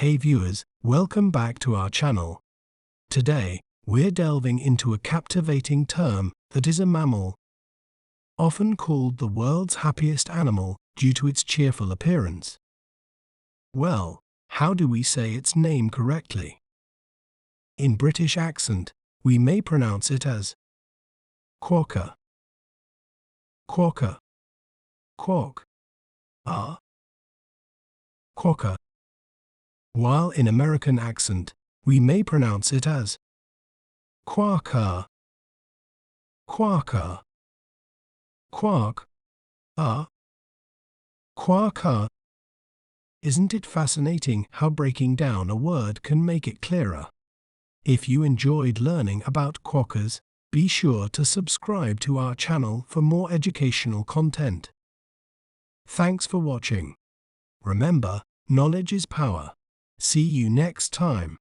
Hey viewers, welcome back to our channel. Today, we're delving into a captivating term that is a mammal, often called the world's happiest animal due to its cheerful appearance. Well, how do we say its name correctly? In British accent, we may pronounce it as Quokka, Quokka, Quok, Quokka. While in American accent, we may pronounce it as Quokka, Quokka, Quok, Quokka. Isn't it fascinating how breaking down a word can make it clearer? If you enjoyed learning about quokkas, be sure to subscribe to our channel for more educational content. Thanks for watching. Remember, knowledge is power. See you next time.